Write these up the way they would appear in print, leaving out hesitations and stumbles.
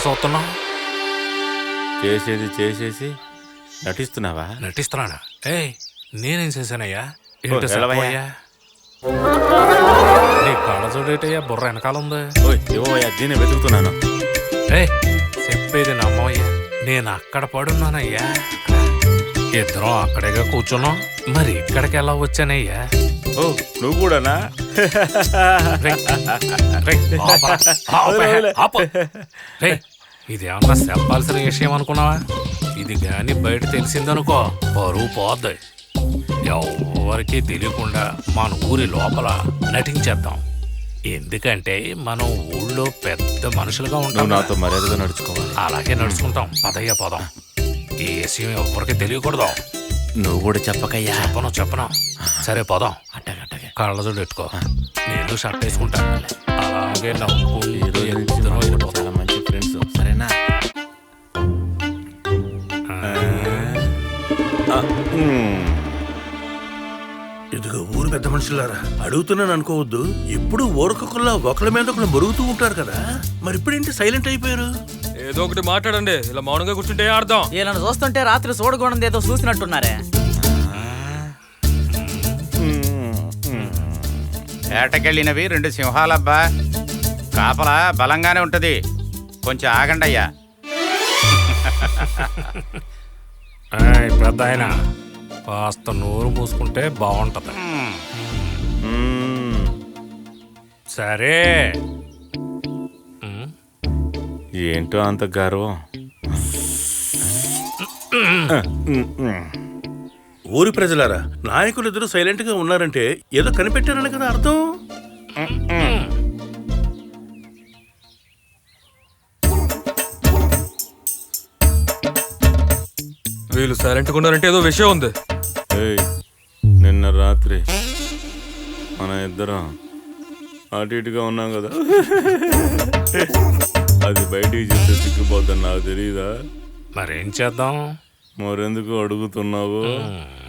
చూస్తున్నావు? చేసేది చేసేసి నటిస్తున్నావా? నటిస్తున్నానా? నేనేం చేశానయ్యా? ఏంటో సెలవయ్యా? నీ కళ్ళ చూడేటయ్యా, బుర్ర వెనకాల ఉంది. ఇవ్వయ్యా, దీన్ని వెతుకుతున్నాను. చెప్పేది నమ్మయ్యా, నేను అక్కడ పడున్నానయ్యా. ఇద్దరం అక్కడేగా కూర్చున్నాం, మరి ఇక్కడికి ఎలా వచ్చానయ్యా? నువ్వు కూడానా? ఇదేమన్నా చెప్పాల్సిన విషయం అనుకున్నావా? ఇది గాని బయట తెలిసిందనుకో బరువు పోద్ది. ఎవరికి తెలియకుండా మన ఊరి లోపల నటించేద్దాం. ఎందుకంటే మనం ఊళ్ళో పెద్ద మనుషులుగా ఉంటాం. నాతో మర్యాదగా నడుచుకోవాలి. అలాగే నడుచుకుంటాం. పదయ్యా పోదాం. ఈ విషయం ఎవరికి తెలియకూడదు. నువ్వు కూడా చెప్పకయ్యా. చెప్పను. సరే పోదాం. అట్టగట్టగా కళ్ళజోడు పెట్టుకో, నేను షర్ట్ వేసుకుంటాను. అలాగే చాలా మంచి ఫ్రెండ్స్. సరేనా? ఇదిగో ఊరు పెద్ద మనుషులారా, అడుగుతున్నాను అనుకోవద్దు. ఎప్పుడు ఊరకొకళ్ళ ఒకళ్ళ మీద ఒకళ్ళు మరుగుతూ ఉంటారు కదా, మరి ఇప్పుడేంటి సైలెంట్ అయిపోయారు? ఏదో ఒకటి మాట్లాడండి. ఇలా మౌనంగా కూర్చుంటే అర్థం. వీళ్ళని చూస్తుంటే రాత్రి చూడకూడదు ఏదో చూసినట్టున్నారే. వేటకెళ్ళినవి 2 సింహాలబ్బా. కాపలా బలంగానే ఉంటది. కొంచెం ఆగండి అయ్యా. పెద్ద ఆయన కాస్త నోరు మూసుకుంటే బాగుంటది. సరే. ఏంటో అంత గర్వం. ఊరి ప్రజలారా, నాయకులు ఇద్దరు సైలెంట్ గా ఉన్నారంటే ఏదో కనిపెట్టారని కదా అర్థం. వీళ్ళు సైలెంట్గా ఉన్నారంటే ఏదో విషయం ఉంది. నిన్న రాత్రి మన ఇద్దరం అటు ఇటుగా ఉన్నాం కదా, అది బయటికి చెప్తే సిగ్గిపోద్దని నాకు తెలియదా? మరేం చేద్దాం? మరెందుకు అడుగుతున్నావు?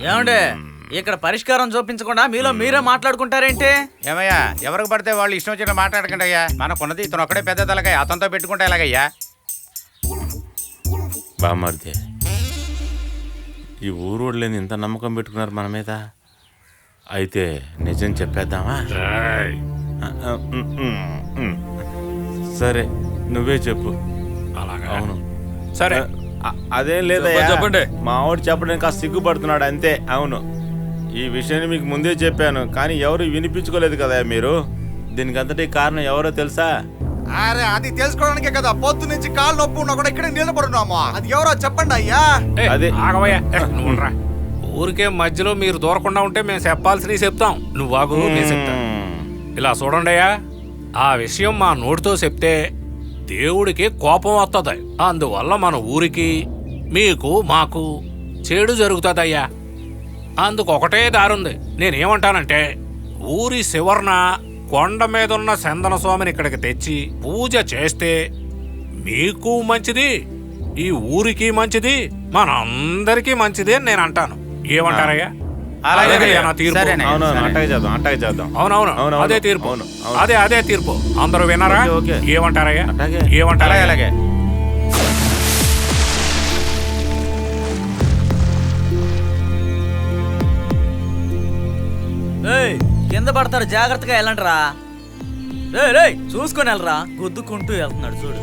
ఏమండే, ఇక్కడ పరిష్కారం చూపించకుండా మీలో మీరే మాట్లాడుకుంటారేంటి? ఏమయ్యా, ఎవరికి పడితే వాళ్ళు ఇష్టం వచ్చిన మాట్లాడకండి అయ్యా. మనకున్నది ఇతను ఒక్కడే పెద్ద తలకాయ. అతనితో పెట్టుకుంటే ఎలాగయ్యా? బామర్ది, ఈ ఊరు లేని ఇంత నమ్మకం పెట్టుకున్నారు మన మీద. అయితే నిజం చెప్పేద్దామా? సరే, నువ్వే చెప్పు. అలాగా? అవును. సరే. అదేం లేదా, చెప్పండి. మా ఆవిడ చెప్పడానికి కాస్త సిగ్గుపడుతున్నాడు అంతే. అవును, ఈ విషయాన్ని మీకు ముందే చెప్పాను, కానీ ఎవరు వినిపించుకోలేదు కదా మీరు. దీనికి అంతటి కారణం ఎవరో తెలుసా? అరే, అది తెలుసుకోవడానికే కదా పొద్దు నుంచి కాళ్ళు నొప్పి ఉన్నా కూడా ఇక్కడ నిలబడున్నామా. అది ఎవరో చెప్పండి అయ్యా. అదే ఆగవయ్యా, నువ్వురా. ఊరికే మధ్యలో మీరు దూరకుండా ఉంటే మేము చెప్పాల్సినవి చెప్తాం. నువ్వు ఆగు, నేను చెప్తాను. ఇలా చూడండి అయ్యా, ఆ విషయం మా నోటితో చెప్తే దేవుడికి కోపం వస్తుంది. అందువల్ల మన ఊరికి, మీకు, మాకు చెడు జరుగుతుందయ్యా. అందుకు ఒకటే దారుంది. నేనేమంటానంటే, ఊరి శివర్ణ కొండ మీద ఉన్న చందన స్వామిని ఇక్కడికి తెచ్చి పూజ చేస్తే మీకు మంచిది, ఈ ఊరికి మంచిది, మనందరికీ మంచిది అని నేను అంటాను. ఏమంటారయ్యా? అవునవును, అదే తీర్పు. అదే తీర్పు. అందరూ విన్నారా? ఏమంటారయ్యా? ఏమంటారా? అలాగే. కింద పడతారు, జాగ్రత్తగా వెళ్ళండిరా. చూసుకొని వెళ్ళరా, గుద్దుకుంటూ వెళ్తున్నాడు చూడు.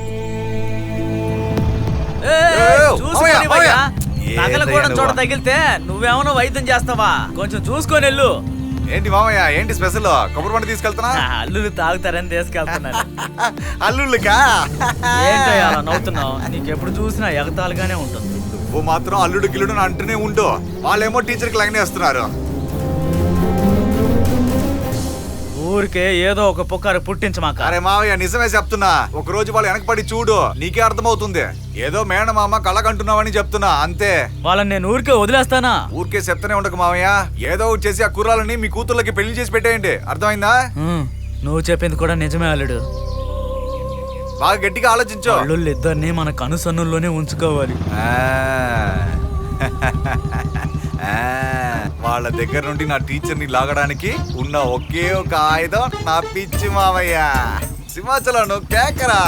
తగలకూడదు చోట తగిలితే నువ్వేమన్నా వైద్యం చేస్తావా? కొంచెం చూసుకొని వెళ్ళు. ఏంటి మామయ్య, ఏంటి స్పెషల్? కొబ్బరి పండు తీసుకెళ్తున్నా? అల్లులు తాగుతారని తీసుకెళ్తున్నాను. అల్లుళ్ళకా? ఏంటో అలా నవ్వుతున్నావు? నీకెప్పుడు చూసినా ఎగతాలుగానే ఉంటుంది. నువ్వు మాత్రం అల్లుడు గిల్లుడు అంటూనే ఉండు. వాళ్ళేమో టీచర్కి లైన్ వేస్తున్నారు. ఊరికే ఏదో ఒక పుకారు పుట్టించమాక. అరే మావయ్య, నిజమే చెప్తున్నా. ఒక రోజు వాళ్ళు వెనకపడి చూడు, నీకే అర్థమవుతుంది. ఏదో మేనమామ కళ్ళకంటున్నావని చెప్తున్నా అంతే. వాళ్ళని నేను ఊరికే వదిలేస్తానా? ఊరికే చెప్తూనే ఉండకు మావయ్య. ఏదో ఒకటి చేసి ఆ కుర్రాలని మీ కూతుర్లకి పెళ్లి చేసి పెట్టేయండి. అర్థమైందా? నువ్వు చెప్పింది కూడా నిజమే అల్లుడు. బాగా గట్టిగా ఆలోచించు. అల్లుళ్ళు ఇద్దరిని మన కనుసన్నుల్లోనే ఉంచుకోవాలి. వాళ్ళ దగ్గర నుండి నా టీచర్ని లాగడానికి ఉన్న ఒకే ఒక ఆయుధం నా పిచ్చి మావయ్య. సింహాచలం కేకరా.